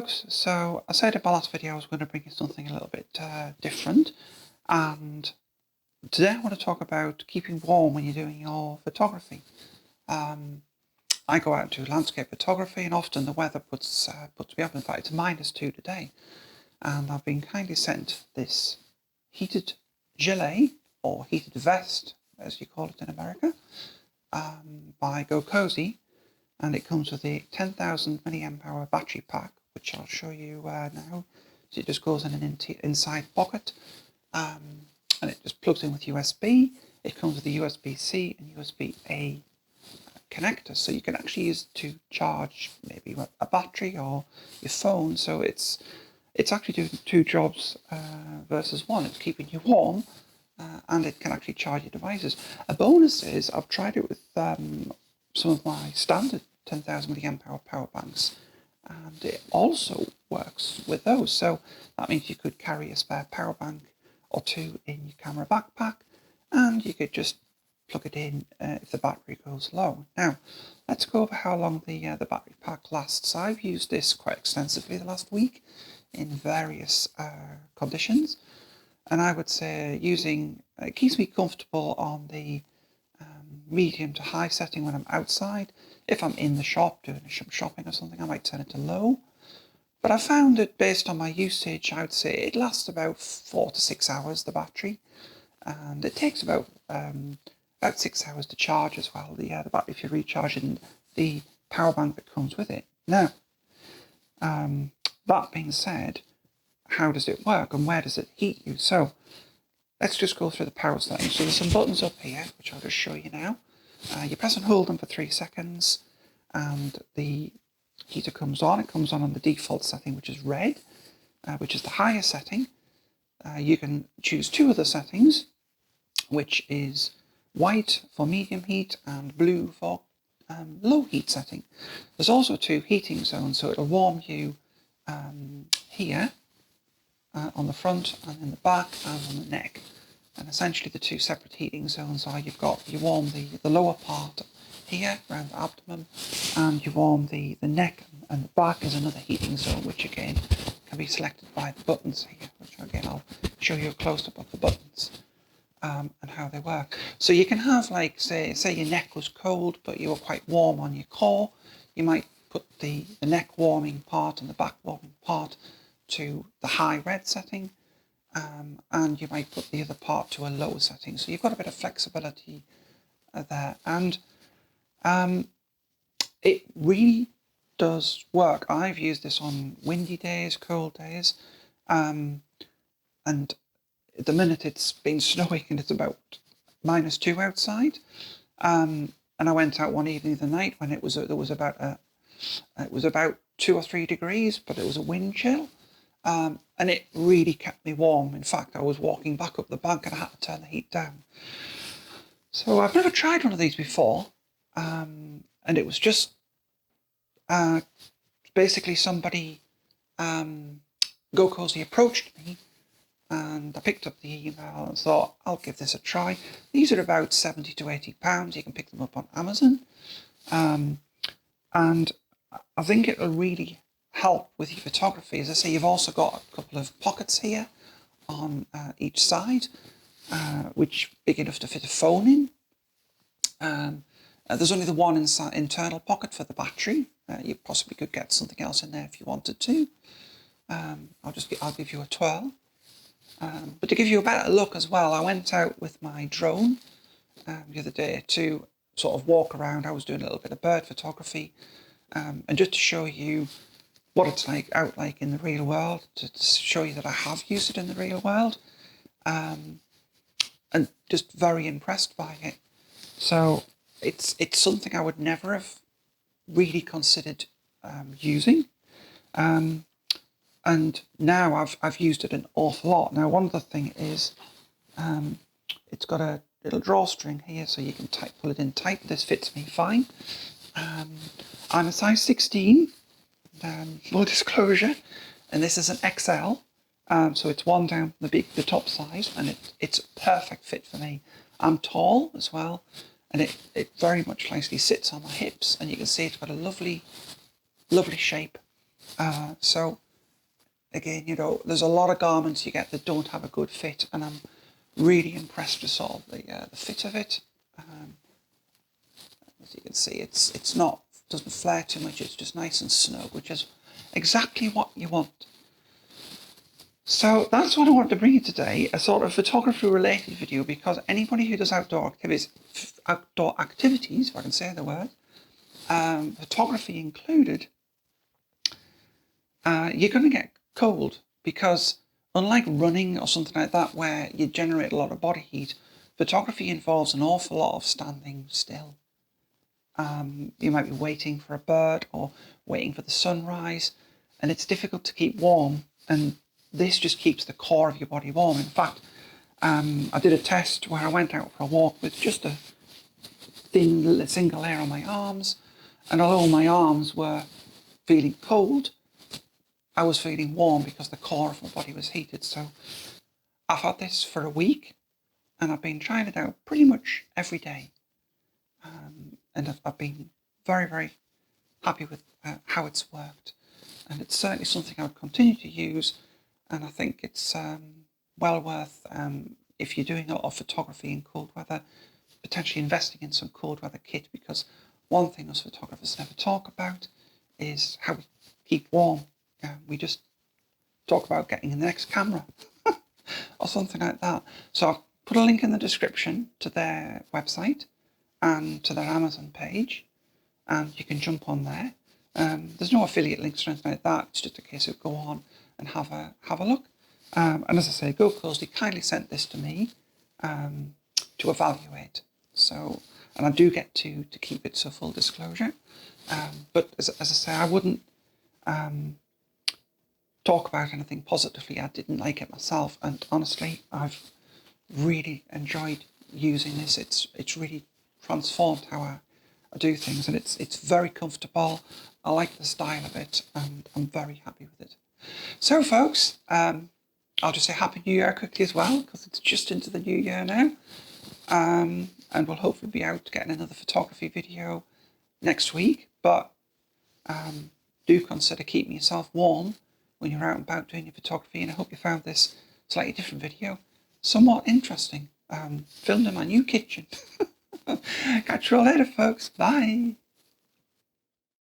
folks, so I said in my last video I was going to bring you something a little bit different, and today I want to talk about keeping warm when you're doing your photography. I go out and do landscape photography, and often the weather puts me up. In fact, it's -2 today, and I've been kindly sent this heated gilet, or heated vest as you call it in America, by Gokozy. And it comes with a 10,000 mAh battery pack, which I'll show you now. So it just goes in an inside pocket, and it just plugs in with USB. It comes with a USB-C and USB-A connector, so you can actually use it to charge maybe a battery or your phone. So it's actually doing two jobs versus one. It's keeping you warm, and it can actually charge your devices. A bonus is I've tried it with some of my standard 10,000 mAh power banks, and it also works with those. So that means you could carry a spare power bank or two in your camera backpack, and you could just plug it in if the battery goes low. Now, let's go over how long the battery pack lasts. I've used this quite extensively the last week in various conditions, and I would say it keeps me comfortable on the medium to high setting when I'm outside. If I'm in the shop doing some shopping or something, I might turn it to low. But I found that based on my usage, I would say it lasts about 4 to 6 hours, the battery, and it takes about 6 hours to charge as well, the battery, if you're recharging the power bank that comes with it. Now, that being said, how does it work and where does it heat you? So let's just go through the power settings. So there's some buttons up here, which I'll just show you now. You press and hold them for 3 seconds, and the heater comes on. It comes on the default setting, which is red, which is the highest setting. You can choose 2 other settings, which is white for medium heat and blue for low heat setting. There's also 2 heating zones, so it'll warm you here on the front and in the back and on the neck. And essentially the 2 separate heating zones are you warm the lower part here around the abdomen, and you warm the neck, and the back is another heating zone, which again can be selected by the buttons here, which again I'll show you a close-up of the buttons and how they work. So you can have, like, say your neck was cold but you were quite warm on your core, you might put the neck warming part and the back warming part to the high red setting, and you might put the other part to a low setting. So you've got a bit of flexibility there, and it really does work. I've used this on windy days, cold days, and at the minute it's been snowing and it's about -2 outside, and I went out one evening the night when it was about 2 or 3 degrees, but it was a wind chill. And it really kept me warm. In fact, I was walking back up the bank and I had to turn the heat down. So I've never tried one of these before, and it was just basically somebody, Gokozy, approached me, and I picked up the email and thought, I'll give this a try. These are about £70 to £80. You can pick them up on Amazon, and I think it'll really help with your photography. As I say, you've also got a couple of pockets here on each side, which big enough to fit a phone in. There's only the one internal pocket for the battery. You possibly could get something else in there if you wanted to. I'll give you a twirl. But to give you a better look as well, I went out with my drone the other day to sort of walk around. I was doing a little bit of bird photography, and just to show you what it's like in the real world, to show you that I have used it in the real world, and just very impressed by it. So it's something I would never have really considered using, and now I've used it an awful lot. Now, one other thing is it's got a little drawstring here, so you can pull it in tight. This fits me fine. I'm a size 16. Full disclosure, and this is an XL, so it's one down from the top size, and it's a perfect fit for me. I'm tall as well, and it very much nicely sits on my hips, and you can see it's got a lovely shape So again, you know, there's a lot of garments you get that don't have a good fit, and I'm really impressed with sort of the fit of it. As you can see, it's not, doesn't flare too much. It's just nice and snug, which is exactly what you want. So that's what I wanted to bring you today, a sort of photography related video, because anybody who does outdoor activities, if I can say the word, photography included, you're going to get cold, because unlike running or something like that where you generate a lot of body heat, photography involves an awful lot of standing still. You might be waiting for a bird or waiting for the sunrise, and it's difficult to keep warm, and this just keeps the core of your body warm. In fact, I did a test where I went out for a walk with just a thin single layer on my arms, and although my arms were feeling cold, I was feeling warm because the core of my body was heated. So I've had this for a week, and I've been trying it out pretty much every day. And I've been very, very happy with how it's worked. And it's certainly something I would continue to use. And I think it's well worth, if you're doing a lot of photography in cold weather, potentially investing in some cold weather kit, because one thing us photographers never talk about is how we keep warm. We just talk about getting the next camera or something like that. So I'll put a link in the description to their website and to their Amazon page, and you can jump on there. There's no affiliate links or anything like that. It's just a case of go on and have a look. And as I say, Gokozy kindly sent this to me to evaluate. So, and I do get to keep it, so full disclosure. But as I say, I wouldn't talk about anything positively. I didn't like it myself, and honestly, I've really enjoyed using this. It's really transformed how I do things, and it's very comfortable. I like the style of it, and I'm very happy with it. So folks, I'll just say Happy New Year quickly as well, because it's just into the new year now. And we'll hopefully be out getting another photography video next week. But do consider keeping yourself warm when you're out and about doing your photography. And I hope you found this slightly different video somewhat interesting. Filmed in my new kitchen. Catch you all later, folks. Bye.